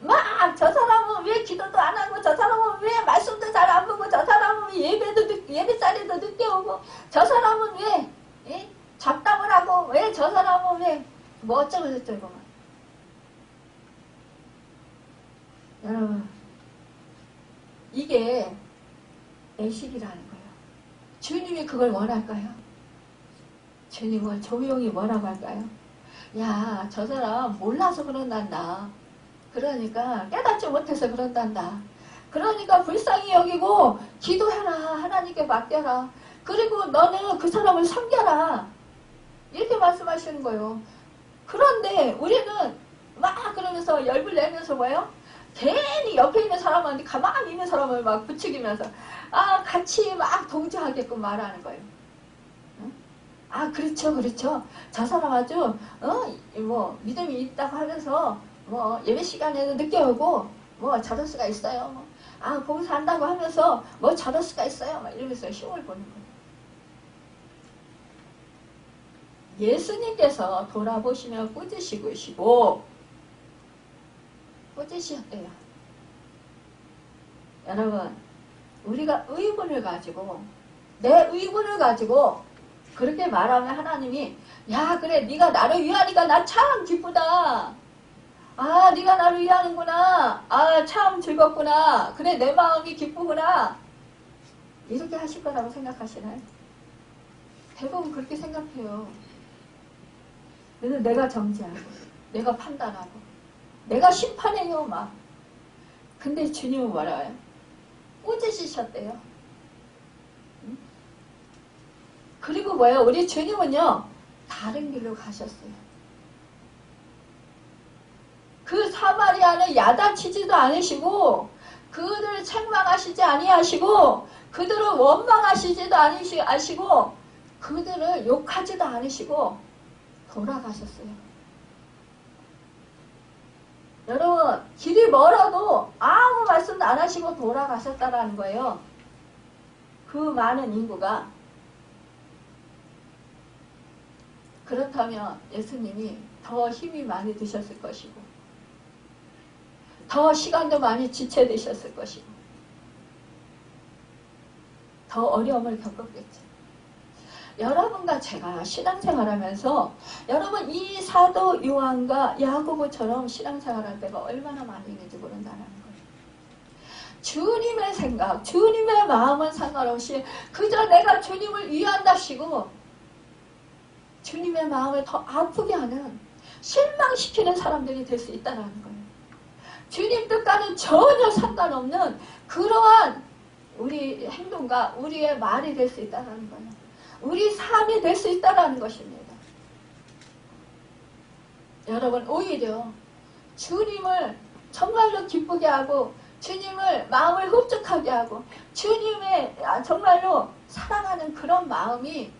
막 저 사람은 왜 기도도 안 하고, 저 사람은 왜 말씀도 잘 안 보고, 저 사람은 왜 예배 자리도 늦게 오고, 저 사람은 왜 잡담을 하고, 왜 저 사람은 왜 뭐 어쩌고 저쩌고. 여러분, 이게 애식이라는 거예요. 주님이 그걸 원할까요? 주님은 조용히 뭐라고 할까요? 야, 저 사람 몰라서 그런단다. 그러니까 깨닫지 못해서 그런단다. 그러니까 불쌍히 여기고 기도해라. 하나님께 맡겨라. 그리고 너는 그 사람을 섬겨라. 이렇게 말씀하시는 거예요. 그런데 우리는 막 그러면서 열불 내면서 뭐예요? 괜히 옆에 있는 사람한테 가만히 있는 사람을 막 부추기면서 같이 막 동조하게끔 말하는 거예요. 그렇죠, 그렇죠. 저 사람 아주 뭐 믿음이 있다고 하면서 뭐 예배 시간에도 늦게 오고 뭐 저럴 수가 있어요. 봉사한다고 하면서 뭐 저럴 수가 있어요. 막 이러면서 흉을 보는 거예요. 예수님께서 돌아보시며 꾸짖으시고 꾸짖으셨대요. 여러분, 우리가 의문을 가지고 내 의문을 가지고 그렇게 말하면 하나님이 야, 그래, 네가 나를 위하니까 나 참 기쁘다. 네가 나를 위하는구나. 참 즐겁구나. 그래, 내 마음이 기쁘구나. 이렇게 하실 거라고 생각하시나요? 대부분 그렇게 생각해요. 그래서 내가 정죄하고 내가 판단하고 내가 심판해요 막. 근데 주님은 뭐라고요? 꾸짖으셨대요. 그리고 뭐예요? 우리 주님은요 다른 길로 가셨어요. 그 사마리아는 야단치지도 않으시고 그들을 책망하시지 아니하시고 그들을 원망하시지도 아니시고 그들을 욕하지도 않으시고 돌아가셨어요. 여러분, 길이 멀어도 아무 말씀도 안 하시고 돌아가셨다라는 거예요. 그 많은 인구가. 그렇다면 예수님이 더 힘이 많이 드셨을 것이고 더 시간도 많이 지체되셨을 것이고 더 어려움을 겪었겠죠. 여러분과 제가 신앙생활하면서 여러분 이 사도 요한과 야고보처럼 신앙생활할 때가 얼마나 많이 있는지 모른다는 거예요. 주님의 생각, 주님의 마음은 상관없이 그저 내가 주님을 위한답시고 주님의 마음을 더 아프게 하는 실망시키는 사람들이 될 수 있다는 거예요. 주님 뜻과는 전혀 상관없는 그러한 우리 행동과 우리의 말이 될 수 있다는 거예요. 우리 삶이 될 수 있다는 것입니다. 여러분, 오히려 주님을 정말로 기쁘게 하고 주님을 마음을 흡족하게 하고 주님의 정말로 사랑하는 그런 마음이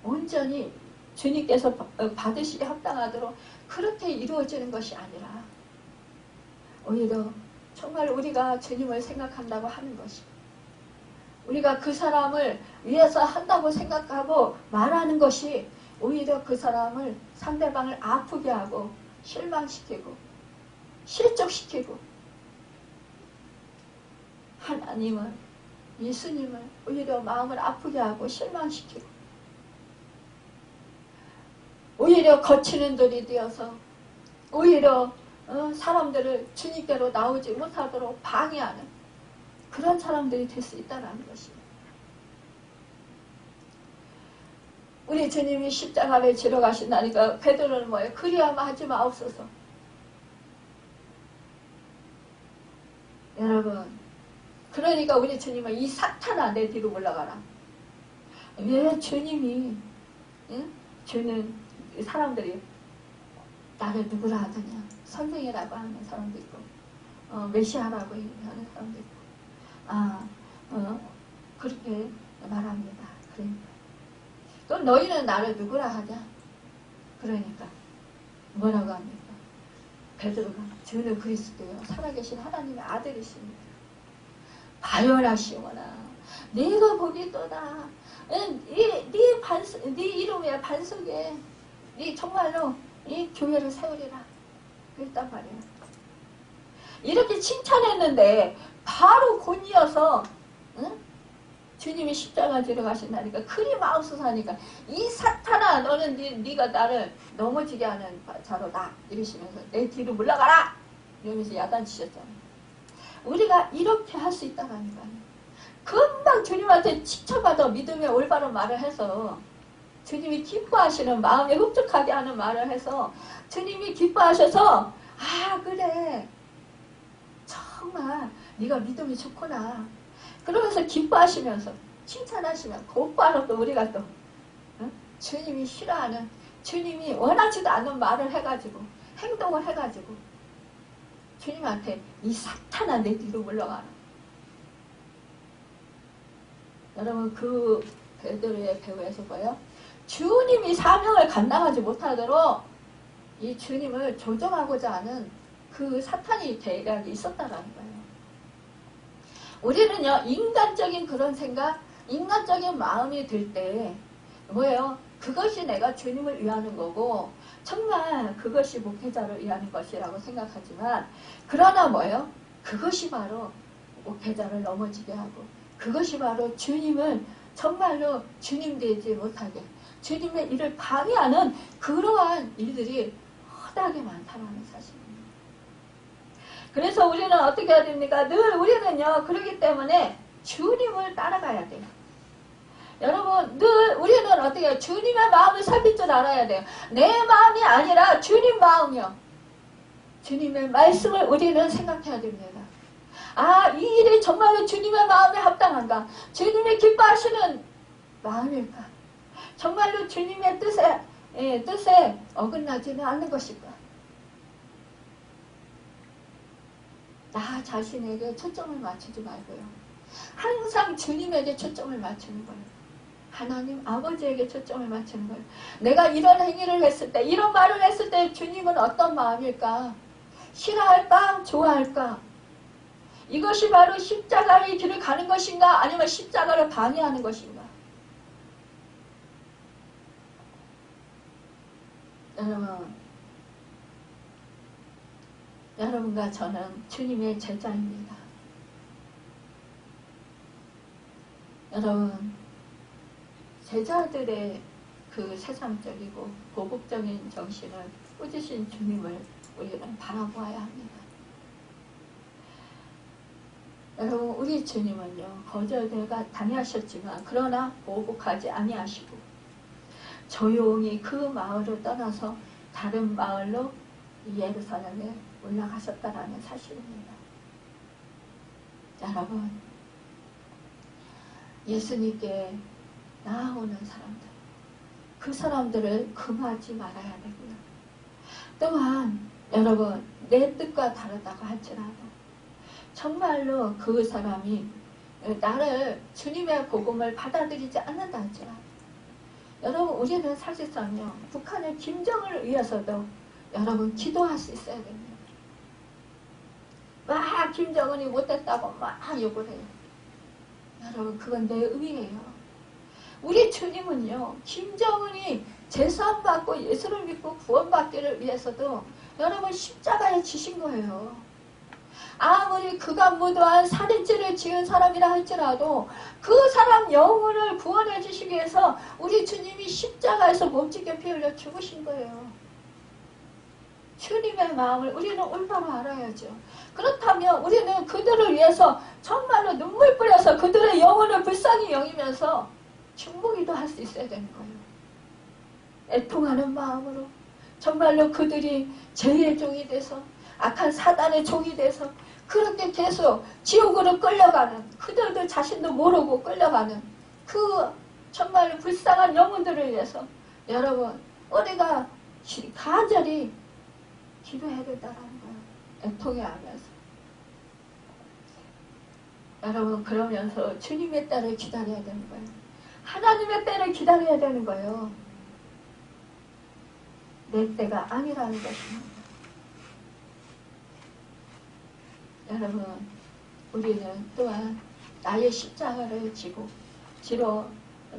온전히 주님께서 받으시기 합당하도록 그렇게 이루어지는 것이 아니라 오히려 정말 우리가 주님을 생각한다고 하는 것이 우리가 그 사람을 위해서 한다고 생각하고 말하는 것이 오히려 그 사람을 상대방을 아프게 하고 실망시키고 실족시키고 하나님은 예수님을 오히려 마음을 아프게 하고 실망시키고 오히려 거치는 돌이 되어서 오히려 사람들을 주님께로 나오지 못하도록 방해하는 그런 사람들이 될 수 있다는 것입니다. 우리 주님이 십자가를 지러 가신다니까 베드로는 뭐예요? 그리하면 하지 마옵소서. 여러분, 그러니까 우리 주님은 이 사탄아 내 뒤로 올라가라. 왜 주님이 주는 사람들이 나를 누구라 하더냐 선생이라고 하는 사람도 있고 메시아라고 하는 사람도 있고 그렇게 말합니다. 그러니까 그럼 너희는 나를 누구라 하냐? 그러니까 뭐라고 합니까? 베드로가 주는 그리스도요 살아계신 하나님의 아들이십니다. 바요라시오나 네가 보기도다. 네 이름의 반석에 네 정말로 이 교회를 세우리라 그랬단 말이에요. 이렇게 칭찬했는데 바로 곧 이어서 응? 주님이 십자가 지러 가신다니까 그리 마음수사하니까 이 사탄아 너는 네가 나를 넘어지게 하는 자로다 이러시면서 내 뒤로 물러가라 이러면서 야단치셨잖아요. 우리가 이렇게 할 수 있다라니까요. 금방 주님한테 칭찬받아 믿음의 올바른 말을 해서 주님이 기뻐하시는 마음에 흡족하게 하는 말을 해서 주님이 기뻐하셔서 아 그래 정말 네가 믿음이 좋구나 그러면서 기뻐하시면서 칭찬하시면 곧바로 또 우리가 또 응? 주님이 싫어하는 주님이 원하지도 않는 말을 해가지고 행동을 해가지고 주님한테 이 사탄아 내 뒤로 물러가라. 여러분 그 베드로의 배후에서 뭐예요? 주님이 사명을 감당하지 못하도록 이 주님을 조정하고자 하는 그 사탄이 대략이 있었다라는 거예요. 우리는요 인간적인 그런 생각 인간적인 마음이 들 때 뭐예요? 그것이 내가 주님을 위하는 거고 정말 그것이 목회자를 위하는 것이라고 생각하지만 그러나 뭐예요? 그것이 바로 목회자를 넘어지게 하고 그것이 바로 주님을 정말로 주님 되지 못하게 주님의 일을 방해하는 그러한 일들이 허다하게 많다는 사실입니다. 그래서 우리는 어떻게 해야 됩니까? 늘 우리는요 그렇기 때문에 주님을 따라가야 돼요. 여러분 늘 우리는 어떻게 해요? 주님의 마음을 살필 줄 알아야 돼요. 내 마음이 아니라 주님 마음이요. 주님의 말씀을 우리는 생각해야 됩니다. 아, 이 일이 정말로 주님의 마음에 합당한가? 주님의 기뻐하시는 마음일까? 정말로 주님의 뜻에 어긋나지는 않는 것일까? 나 자신에게 초점을 맞추지 말고요. 항상 주님에게 초점을 맞추는 거예요. 하나님 아버지에게 초점을 맞추는 거예요. 내가 이런 행위를 했을 때, 이런 말을 했을 때 주님은 어떤 마음일까? 싫어할까? 좋아할까? 이것이 바로 십자가의 길을 가는 것인가? 아니면 십자가를 방해하는 것인가? 여러분과 저는 주님의 제자입니다. 여러분, 제자들의 그 세상적이고 보복적인 정신을 꾸짖으신 주님을 우리는 바라보아야 합니다. 여러분 우리 주님은요 거절들과 당하셨지만 그러나 보복하지 아니하시고 조용히 그 마을을 떠나서 다른 마을로 예루살렘에 올라가셨다라는 사실입니다. 여러분 예수님께 나아오는 사람들 그 사람들을 금하지 말아야 되고요. 또한 여러분 내 뜻과 다르다고 할지라도 정말로 그 사람이 나를 주님의 복음을 받아들이지 않는다 할지라도 여러분 우리는 사실상요 북한의 김정을 위해서도 여러분 기도할 수 있어야 됩니다. 막 김정은이 못됐다고 막 욕을 해요. 여러분 그건 내 의예요. 우리 주님은요 김정은이 제사함받고 예수를 믿고 구원받기를 위해서도 여러분 십자가에 지신 거예요. 아무리 그가 무도한 살인죄를 지은 사람이라 할지라도 그 사람 영혼을 구원해 주시기 위해서 우리 주님이 십자가에서 몸짓게 피 흘려 죽으신 거예요. 주님의 마음을 우리는 올바로 알아야죠. 그렇다면 우리는 그들을 위해서 정말로 눈물 뿌려서 그들의 영혼을 불쌍히 여기면서 중보기도 할 수 있어야 되는 거예요. 애통하는 마음으로 정말로 그들이 죄의 종이 돼서 악한 사단의 종이 돼서 그렇게 계속 지옥으로 끌려가는 그들도 자신도 모르고 끌려가는 그 정말로 불쌍한 영혼들을 위해서 여러분 우리가 간절히 기도해야 된다는 거예요. 애통해 하면서 여러분 그러면서 주님의 때를 기다려야 되는 거예요. 하나님의 때를 기다려야 되는 거예요. 내 때가 아니라는 것입니다. 여러분 우리는 또한 나의 십자가를 지고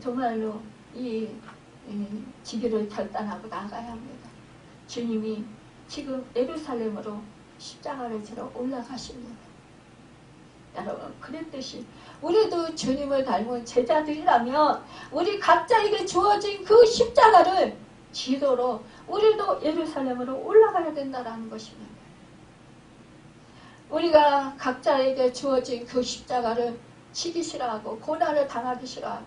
정말로 이 지기를 결단하고 나가야 합니다. 주님이 지금 예루살렘으로 십자가를 지러 올라가십니다. 여러분, 그랬듯이 우리도 주님을 닮은 제자들이라면 우리 각자에게 주어진 그 십자가를 지도록 우리도 예루살렘으로 올라가야 된다는 것입니다. 우리가 각자에게 주어진 그 십자가를 지기 싫어하고 고난을 당하기 싫어하고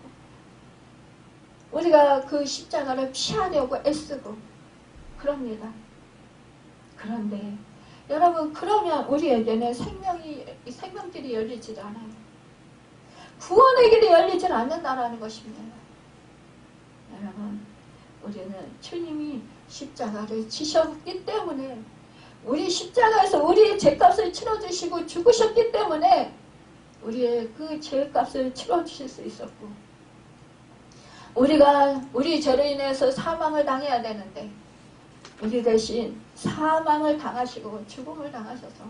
우리가 그 십자가를 피하려고 애쓰고 그럽니다. 그런데 여러분, 그러면 우리에게는 생명길이 열리질 않아요. 구원의 길이 열리질 않는다라는 것입니다. 여러분, 우리는 주님이 십자가를 지셨기 때문에 우리 십자가에서 우리의 죄값을 치러주시고 죽으셨기 때문에 우리의 그 죄값을 치러주실 수 있었고 우리가 우리 죄로 인해서 사망을 당해야 되는데 우리 대신 사망을 당하시고 죽음을 당하셔서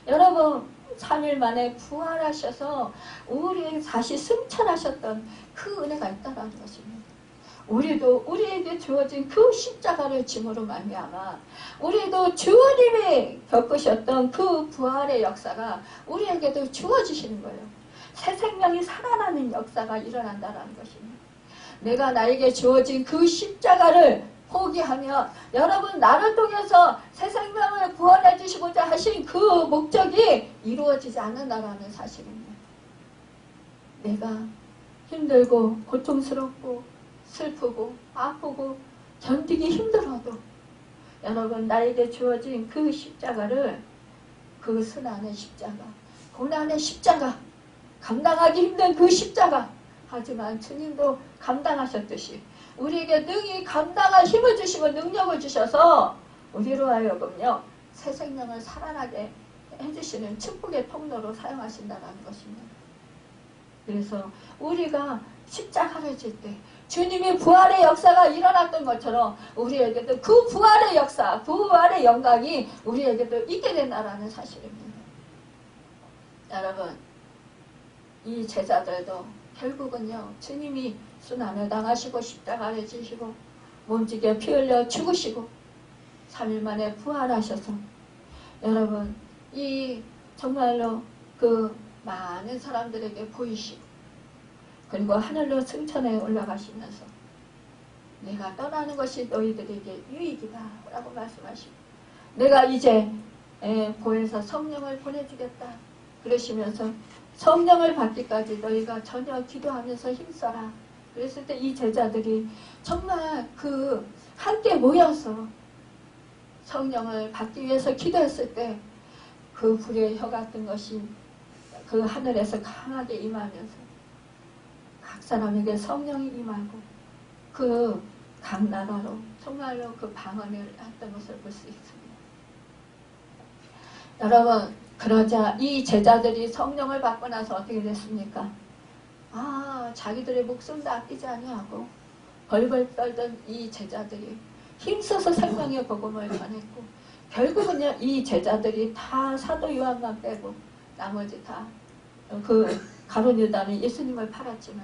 여러분 3일 만에 부활하셔서 우리에게 다시 승천하셨던 그 은혜가 있다는 것입니다. 우리도 우리에게 주어진 그 십자가를 짐으로 말미암아 우리도 주님이 겪으셨던 그 부활의 역사가 우리에게도 주어지시는 거예요. 새 생명이 살아나는 역사가 일어난다는 것입니다. 내가 나에게 주어진 그 십자가를 포기하며 여러분 나를 통해서 새 생명을 구원해 주시고자 하신 그 목적이 이루어지지 않는다는 사실입니다. 내가 힘들고 고통스럽고 슬프고 아프고 견디기 힘들어도 여러분 나에게 주어진 그 십자가를 그 순환의 십자가, 고난의 십자가, 감당하기 힘든 그 십자가 하지만 주님도 감당하셨듯이 우리에게 능히 감당할 힘을 주시고 능력을 주셔서 우리로 하여금요 새 생명을 살아나게 해주시는 축복의 통로로 사용하신다는 것입니다. 그래서 우리가 십자가를 질 때 주님의 부활의 역사가 일어났던 것처럼 우리에게도 그 부활의 역사, 부활의 영광이 우리에게도 있게 된다는 사실입니다. 여러분, 이 제자들도 결국은요 주님이 순환을 당하시고 십자가를 지시고 몸지게 피 흘려 죽으시고 3일 만에 부활하셔서 여러분 이 정말로 그 많은 사람들에게 보이시고 그리고 하늘로 승천해 올라가시면서 내가 떠나는 것이 너희들에게 유익이다 라고 말씀하시고 내가 이제 보혜사 성령을 보내주겠다 그러시면서 성령을 받기까지 너희가 전혀 기도하면서 힘써라. 그랬을 때 이 제자들이 정말 그 함께 모여서 성령을 받기 위해서 기도했을 때 그 불의 혀 같은 것이 그 하늘에서 강하게 임하면서 각 사람에게 성령이 임하고 그 각 나라로 정말로 그 방언을 했던 것을 볼 수 있습니다. 여러분, 그러자 이 제자들이 성령을 받고 나서 어떻게 됐습니까? 자기들의 목숨도 아끼지 아니하고 벌벌 떨던 이 제자들이 힘써서 생명의 복음을 전했고 결국은요 이 제자들이 다 사도 요한만 빼고 나머지 다 그 가룟 유다는 예수님을 팔았지만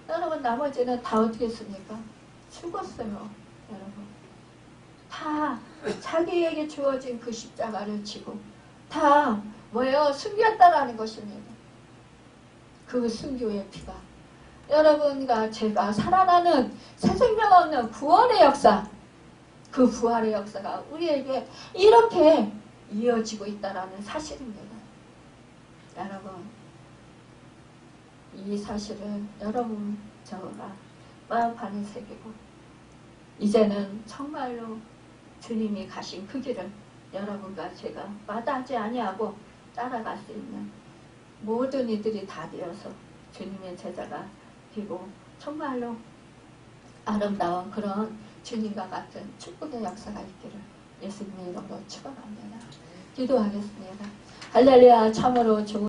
여러분 나머지는 다 어떻게 했습니까? 죽었어요. 여러분 다 자기에게 주어진 그 십자가를 지고 다 뭐예요? 숨겼다라는 것입니다. 그 순교의 피가 여러분과 제가 살아나는 새 생명 얻는 구원의 역사, 그 부활의 역사가 우리에게 이렇게 이어지고 있다는 사실입니다. 여러분 이 사실은 여러분 저가 마음판에 새기고 이제는 정말로 주님이 가신 그 길을 여러분과 제가 마다하지 아니하고 따라갈 수 있는 모든 이들이 다 되어서 주님의 제자가 되고 정말로 아름다운 그런 주님과 같은 축복의 역사가 있기를 예수님의 이름으로 축원합니다. 기도하겠습니다. 할렐루야. 참으로 좋은